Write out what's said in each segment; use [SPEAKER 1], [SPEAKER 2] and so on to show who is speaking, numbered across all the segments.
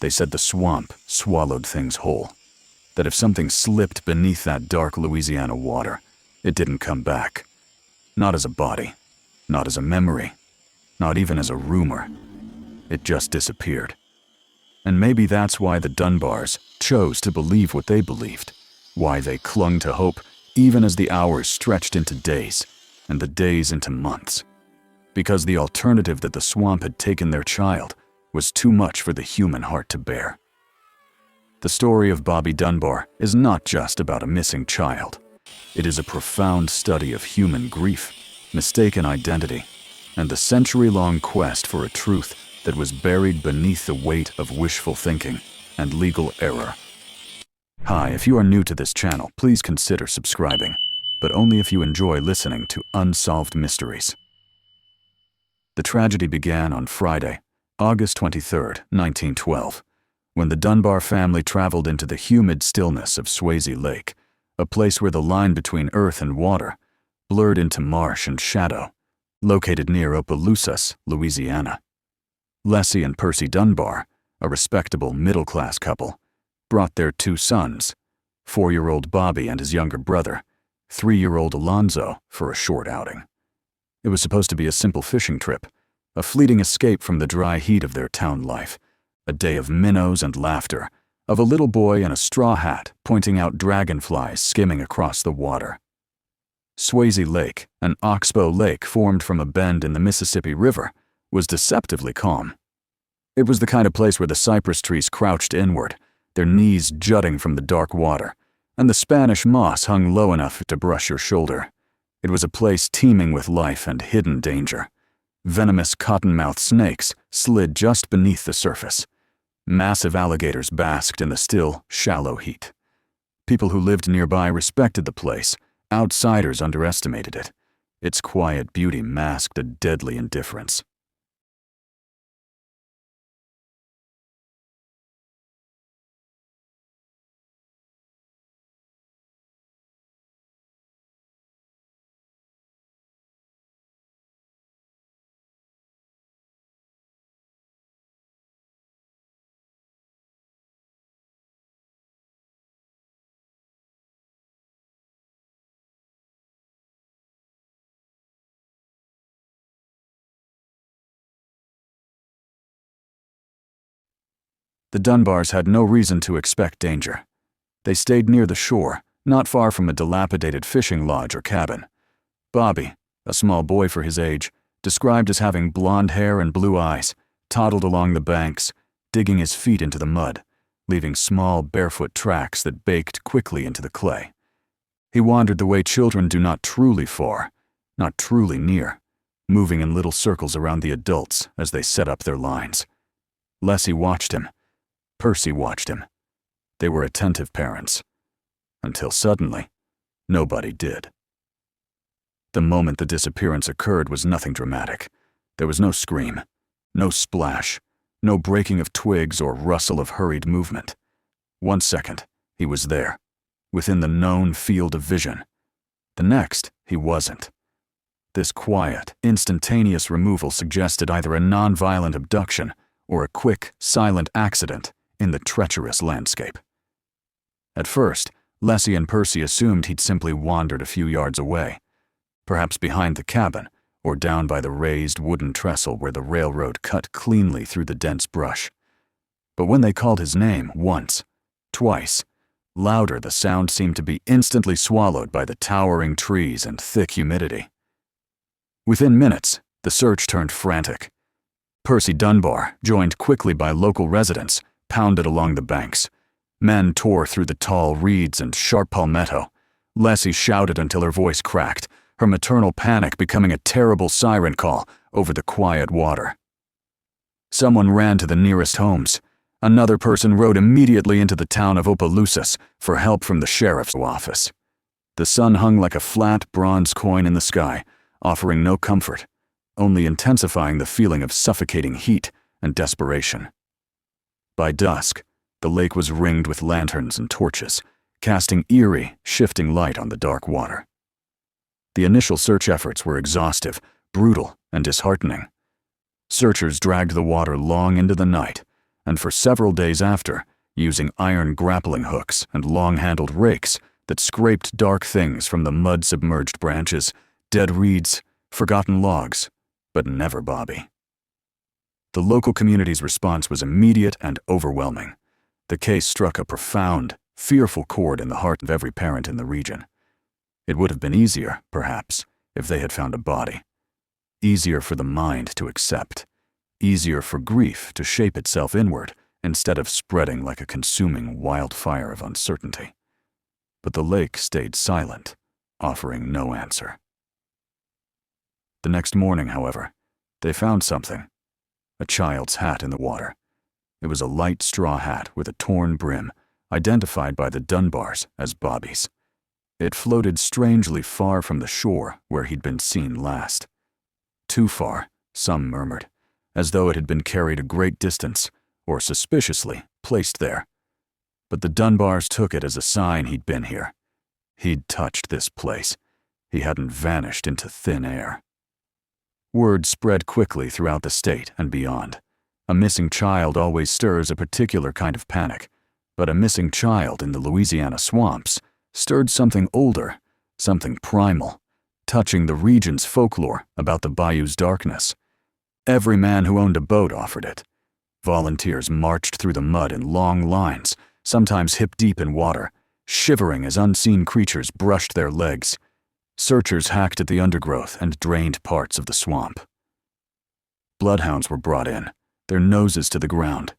[SPEAKER 1] They said the swamp swallowed things whole, that if something slipped beneath that dark Louisiana water, it didn't come back. Not as a body, not as a memory, not even as a rumor. It just disappeared. And maybe that's why the Dunbars chose to believe what they believed, why they clung to hope even as the hours stretched into days, and the days into months. Because the alternative that the swamp had taken their child was too much for the human heart to bear. The story of Bobby Dunbar is not just about a missing child. It is a profound study of human grief, mistaken identity, and the century-long quest for a truth that was buried beneath the weight of wishful thinking and legal error. Hi, if you are new to this channel, please consider subscribing, but only if you enjoy listening to unsolved mysteries. The tragedy began on Friday, August 23, 1912, when the Dunbar family traveled into the humid stillness of Swayze Lake, a place where the line between earth and water blurred into marsh and shadow, located near Opelousas, Louisiana. Leslie and Percy Dunbar, a respectable middle-class couple, brought their two sons, 4-year-old Bobby and his younger brother, 3-year-old Alonzo, for a short outing. It was supposed to be a simple fishing trip, a fleeting escape from the dry heat of their town life, a day of minnows and laughter, of a little boy in a straw hat pointing out dragonflies skimming across the water. Swayze Lake, an oxbow lake formed from a bend in the Mississippi River, was deceptively calm. It was the kind of place where the cypress trees crouched inward, their knees jutting from the dark water, and the Spanish moss hung low enough to brush your shoulder. It was a place teeming with life and hidden danger. Venomous cottonmouth snakes slid just beneath the surface. Massive alligators basked in the still, shallow heat. People who lived nearby respected the place. Outsiders underestimated it. Its quiet beauty masked a deadly indifference. The Dunbars had no reason to expect danger. They stayed near the shore, not far from a dilapidated fishing lodge or cabin. Bobby, a small boy for his age, described as having blonde hair and blue eyes, toddled along the banks, digging his feet into the mud, leaving small barefoot tracks that baked quickly into the clay. He wandered the way children do, not truly far, not truly near, moving in little circles around the adults as they set up their lines. Leslie watched him. Percy watched him. They were attentive parents. Until suddenly, nobody did. The moment the disappearance occurred was nothing dramatic. There was no scream, no splash, no breaking of twigs or rustle of hurried movement. 1 second, he was there, within the known field of vision. The next, he wasn't. This quiet, instantaneous removal suggested either a non-violent abduction or a quick, silent accident in the treacherous landscape. At first, Leslie and Percy assumed he'd simply wandered a few yards away, perhaps behind the cabin or down by the raised wooden trestle where the railroad cut cleanly through the dense brush. But when they called his name once, twice, louder, the sound seemed to be instantly swallowed by the towering trees and thick humidity. Within minutes, the search turned frantic. Percy Dunbar, joined quickly by local residents, pounded along the banks. Men tore through the tall reeds and sharp palmetto. Leslie shouted until her voice cracked, her maternal panic becoming a terrible siren call over the quiet water. Someone ran to the nearest homes. Another person rode immediately into the town of Opelousas for help from the sheriff's office. The sun hung like a flat bronze coin in the sky, offering no comfort, only intensifying the feeling of suffocating heat and desperation. By dusk, the lake was ringed with lanterns and torches, casting eerie, shifting light on the dark water. The initial search efforts were exhaustive, brutal, and disheartening. Searchers dragged the water long into the night, and for several days after, using iron grappling hooks and long-handled rakes that scraped dark things from the mud-submerged branches, dead reeds, forgotten logs, but never Bobby. The local community's response was immediate and overwhelming. The case struck a profound, fearful chord in the heart of every parent in the region. It would have been easier, perhaps, if they had found a body. Easier for the mind to accept. Easier for grief to shape itself inward instead of spreading like a consuming wildfire of uncertainty. But the lake stayed silent, offering no answer. The next morning, however, they found something. A child's hat in the water. It was a light straw hat with a torn brim, identified by the Dunbars as Bobby's. It floated strangely far from the shore where he'd been seen last. Too far, some murmured, as though it had been carried a great distance, or suspiciously placed there. But the Dunbars took it as a sign he'd been here. He'd touched this place. He hadn't vanished into thin air. Word spread quickly throughout the state and beyond. A missing child always stirs a particular kind of panic, but a missing child in the Louisiana swamps stirred something older, something primal, touching the region's folklore about the bayou's darkness. Every man who owned a boat offered it. Volunteers marched through the mud in long lines, sometimes hip-deep in water, shivering as unseen creatures brushed their legs. Searchers hacked at the undergrowth and drained parts of the swamp. Bloodhounds were brought in, their noses to the ground.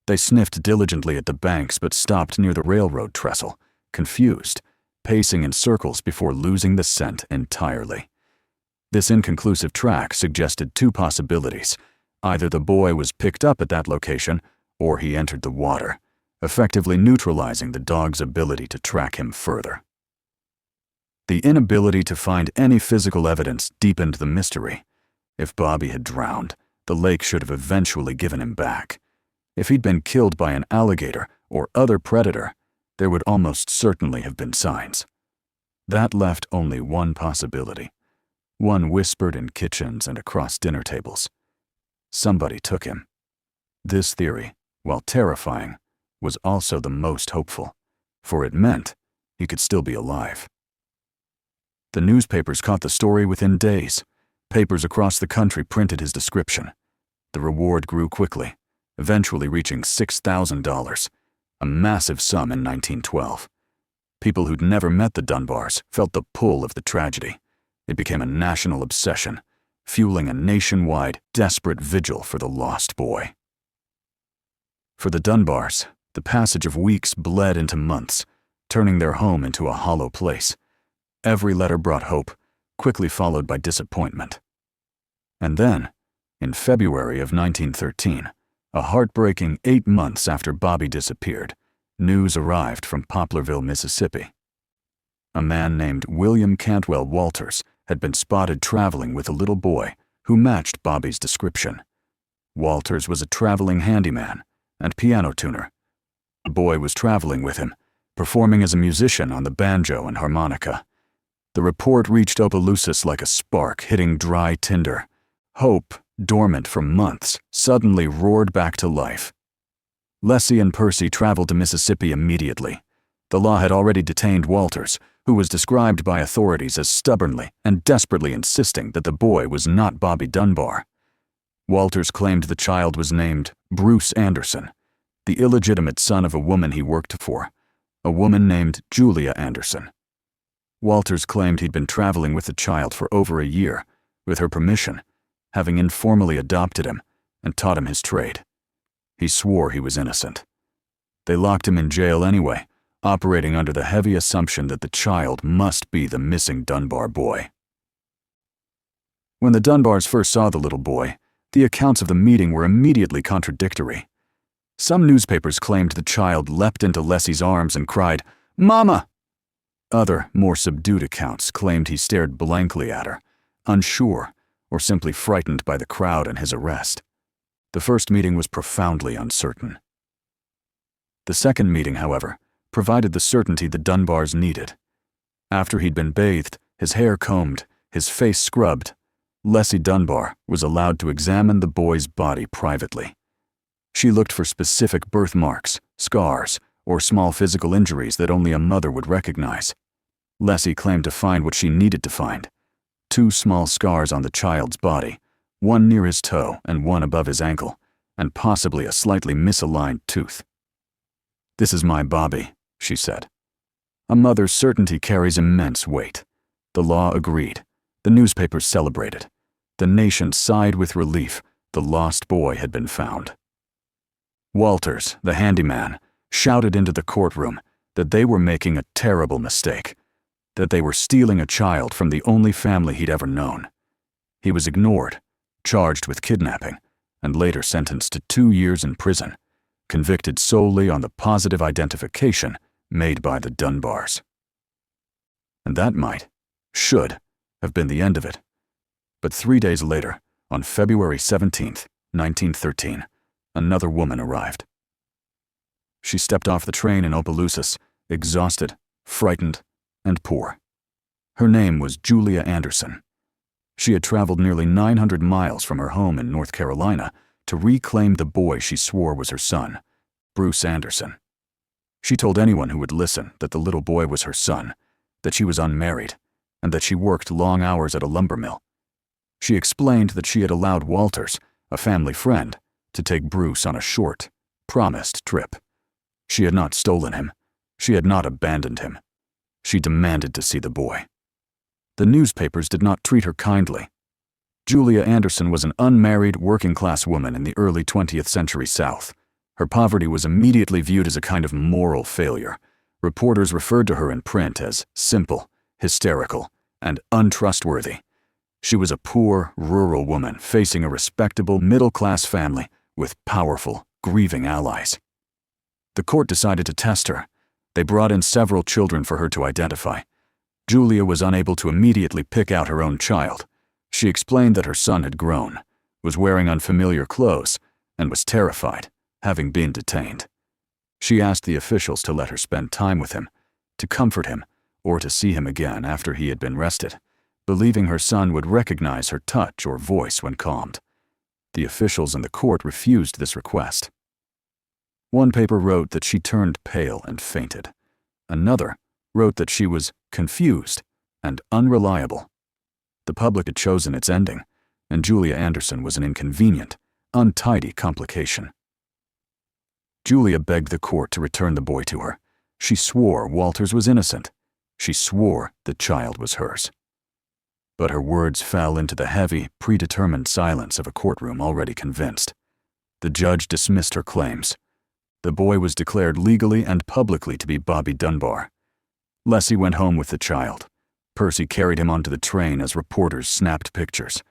[SPEAKER 1] They sniffed diligently at the banks but stopped near the railroad trestle, confused, pacing in circles before losing the scent entirely. This inconclusive track suggested two possibilities. Either the boy was picked up at that location, or he entered the water, effectively neutralizing the dog's ability to track him further. The inability to find any physical evidence deepened the mystery. If Bobby had drowned, the lake should have eventually given him back. If he'd been killed by an alligator or other predator, there would almost certainly have been signs. That left only one possibility, one whispered in kitchens and across dinner tables. Somebody took him. This theory, while terrifying, was also the most hopeful, for it meant he could still be alive. The newspapers caught the story within days. Papers across the country printed his description. The reward grew quickly, eventually reaching $6,000, a massive sum in 1912. People who'd never met the Dunbars felt the pull of the tragedy. It became a national obsession, fueling a nationwide, desperate vigil for the lost boy. For the Dunbars, the passage of weeks bled into months, turning their home into a hollow place. Every letter brought hope, quickly followed by disappointment. And then, in February of 1913, a heartbreaking 8 months after Bobby disappeared, news arrived from Poplarville, Mississippi. A man named William Cantwell Walters had been spotted traveling with a little boy who matched Bobby's description. Walters was a traveling handyman and piano tuner. The boy was traveling with him, performing as a musician on the banjo and harmonica. The report reached Opelousas like a spark hitting dry tinder. Hope, dormant for months, suddenly roared back to life. Leslie and Percy traveled to Mississippi immediately. The law had already detained Walters, who was described by authorities as stubbornly and desperately insisting that the boy was not Bobby Dunbar. Walters claimed the child was named Bruce Anderson, the illegitimate son of a woman he worked for, a woman named Julia Anderson. Walters claimed he'd been traveling with the child for over a year, with her permission, having informally adopted him and taught him his trade. He swore he was innocent. They locked him in jail anyway, operating under the heavy assumption that the child must be the missing Dunbar boy. When the Dunbars first saw the little boy, the accounts of the meeting were immediately contradictory. Some newspapers claimed the child leapt into Leslie's arms and cried, "Mama!" Other, more subdued accounts claimed he stared blankly at her, unsure or simply frightened by the crowd and his arrest. The first meeting was profoundly uncertain. The second meeting, however, provided the certainty the Dunbars needed. After he'd been bathed, his hair combed, his face scrubbed, Leslie Dunbar was allowed to examine the boy's body privately. She looked for specific birthmarks, scars, or small physical injuries that only a mother would recognize. Leslie claimed to find what she needed to find: 2 small scars on the child's body, one near his toe and one above his ankle, and possibly a slightly misaligned tooth. "This is my Bobby," she said. A mother's certainty carries immense weight. The law agreed. The newspapers celebrated. The nation sighed with relief. The lost boy had been found. Walters, the handyman, shouted into the courtroom that they were making a terrible mistake, that they were stealing a child from the only family he'd ever known. He was ignored, charged with kidnapping, and later sentenced to 2 years in prison, convicted solely on the positive identification made by the Dunbars. And that should have been the end of it. But 3 days later, on February 17th, 1913, another woman arrived. She stepped off the train in Opelousas, exhausted, frightened, and poor. Her name was Julia Anderson. She had traveled nearly 900 miles from her home in North Carolina to reclaim the boy she swore was her son, Bruce Anderson. She told anyone who would listen that the little boy was her son, that she was unmarried, and that she worked long hours at a lumber mill. She explained that she had allowed Walters, a family friend, to take Bruce on a short, promised trip. She had not stolen him. She had not abandoned him. She demanded to see the boy. The newspapers did not treat her kindly. Julia Anderson was an unmarried, working-class woman in the early 20th century South. Her poverty was immediately viewed as a kind of moral failure. Reporters referred to her in print as simple, hysterical, and untrustworthy. She was a poor, rural woman facing a respectable, middle-class family with powerful, grieving allies. The court decided to test her. They brought in several children for her to identify. Julia was unable to immediately pick out her own child. She explained that her son had grown, was wearing unfamiliar clothes, and was terrified, having been detained. She asked the officials to let her spend time with him, to comfort him, or to see him again after he had been rested, believing her son would recognize her touch or voice when calmed. The officials in the court refused this request. One paper wrote that she turned pale and fainted. Another wrote that she was confused and unreliable. The public had chosen its ending, and Julia Anderson was an inconvenient, untidy complication. Julia begged the court to return the boy to her. She swore Walters was innocent. She swore the child was hers. But her words fell into the heavy, predetermined silence of a courtroom already convinced. The judge dismissed her claims. The boy was declared legally and publicly to be Bobby Dunbar. Leslie went home with the child. Percy carried him onto the train as reporters snapped pictures.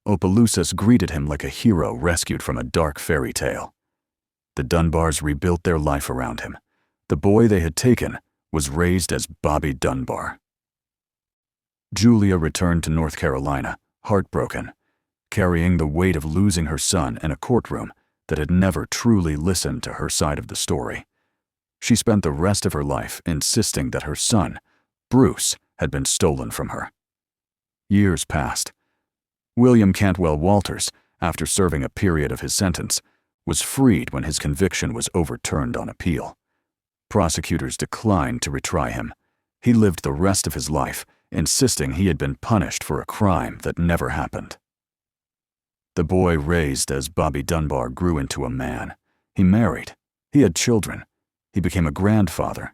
[SPEAKER 1] Opelousas greeted him like a hero rescued from a dark fairy tale. The Dunbars rebuilt their life around him. The boy they had taken was raised as Bobby Dunbar. Julia returned to North Carolina, heartbroken, carrying the weight of losing her son in a courtroom that had never truly listened to her side of the story. She spent the rest of her life insisting that her son, Bruce, had been stolen from her. Years passed. William Cantwell Walters, after serving a period of his sentence, was freed when his conviction was overturned on appeal. Prosecutors declined to retry him. He lived the rest of his life insisting he had been punished for a crime that never happened. The boy raised as Bobby Dunbar grew into a man. He married. He had children. He became a grandfather.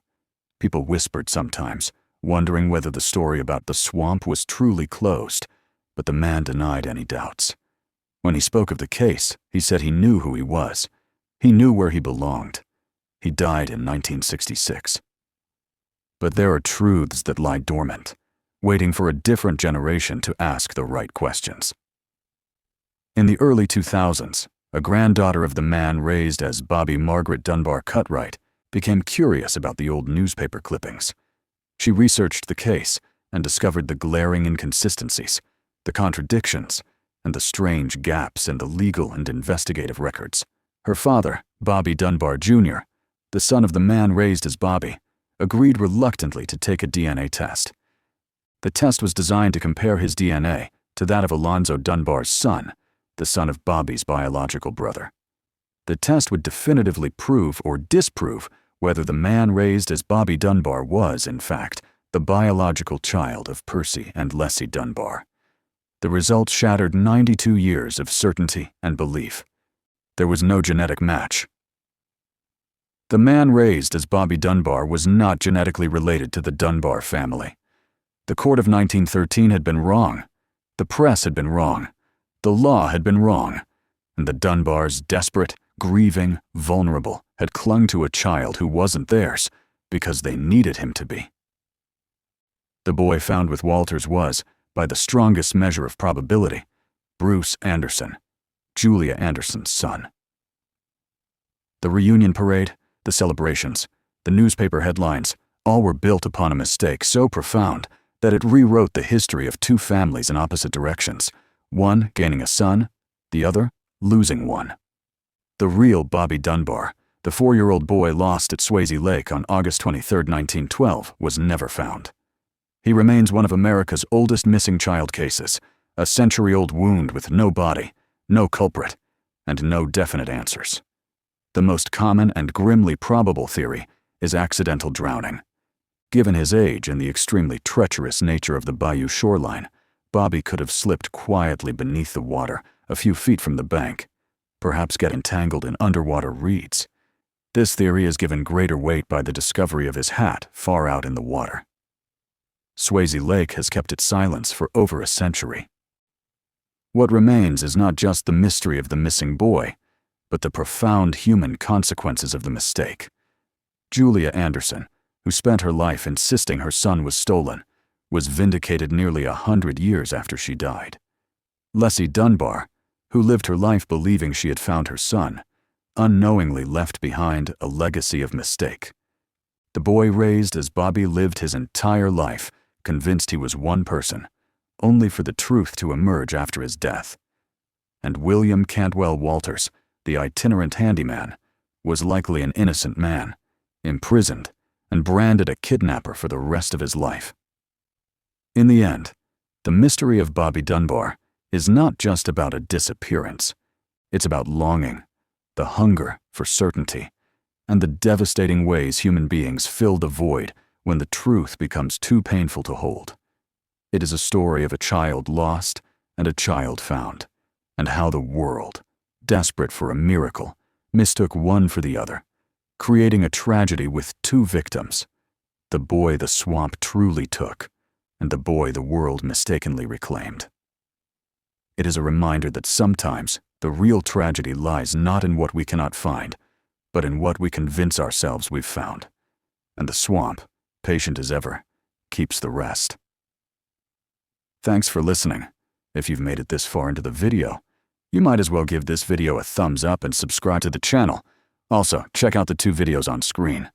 [SPEAKER 1] People whispered sometimes, wondering whether the story about the swamp was truly closed, but the man denied any doubts. When he spoke of the case, he said he knew who he was. He knew where he belonged. He died in 1966. But there are truths that lie dormant, waiting for a different generation to ask the right questions. In the early 2000s, a granddaughter of the man raised as Bobby Margaret Dunbar Cutright became curious about the old newspaper clippings. She researched the case and discovered the glaring inconsistencies, the contradictions, and the strange gaps in the legal and investigative records. Her father, Bobby Dunbar Jr., the son of the man raised as Bobby, agreed reluctantly to take a DNA test. The test was designed to compare his DNA to that of Alonzo Dunbar's son, the son of Bobby's biological brother. The test would definitively prove or disprove whether the man raised as Bobby Dunbar was, in fact, the biological child of Percy and Leslie Dunbar. The results shattered 92 years of certainty and belief. There was no genetic match. The man raised as Bobby Dunbar was not genetically related to the Dunbar family. The court of 1913 had been wrong. The press had been wrong. The law had been wrong. And the Dunbars, desperate, grieving, vulnerable, had clung to a child who wasn't theirs because they needed him to be. The boy found with Walters was, by the strongest measure of probability, Bruce Anderson, Julia Anderson's son. The reunion parade, the celebrations, the newspaper headlines, all were built upon a mistake so profound that it rewrote the history of two families in opposite directions, one gaining a son, the other losing one. The real Bobby Dunbar, the 4-year-old boy lost at Swayze Lake on August 23, 1912, was never found. He remains one of America's oldest missing child cases, a century-old wound with no body, no culprit, and no definite answers. The most common and grimly probable theory is accidental drowning. Given his age and the extremely treacherous nature of the bayou shoreline, Bobby could have slipped quietly beneath the water a few feet from the bank, perhaps get entangled in underwater reeds. This theory is given greater weight by the discovery of his hat far out in the water. Swayze Lake has kept its silence for over a century. What remains is not just the mystery of the missing boy, but the profound human consequences of the mistake. Julia Anderson, who spent her life insisting her son was stolen, was vindicated nearly 100 years after she died. Leslie Dunbar, who lived her life believing she had found her son, unknowingly left behind a legacy of mistake. The boy raised as Bobby lived his entire life, convinced he was one person, only for the truth to emerge after his death. And William Cantwell Walters, the itinerant handyman, was likely an innocent man, imprisoned and branded a kidnapper for the rest of his life. In the end, the mystery of Bobby Dunbar is not just about a disappearance. It's about longing, the hunger for certainty, and the devastating ways human beings fill the void when the truth becomes too painful to hold. It is a story of a child lost and a child found, and how the world, desperate for a miracle, mistook one for the other, creating a tragedy with two victims, the boy the swamp truly took, and the boy the world mistakenly reclaimed. It is a reminder that sometimes the real tragedy lies not in what we cannot find, but in what we convince ourselves we've found. And the swamp, patient as ever, keeps the rest. Thanks for listening. If you've made it this far into the video, you might as well give this video a thumbs up and subscribe to the channel. Also, check out the 2 videos on screen.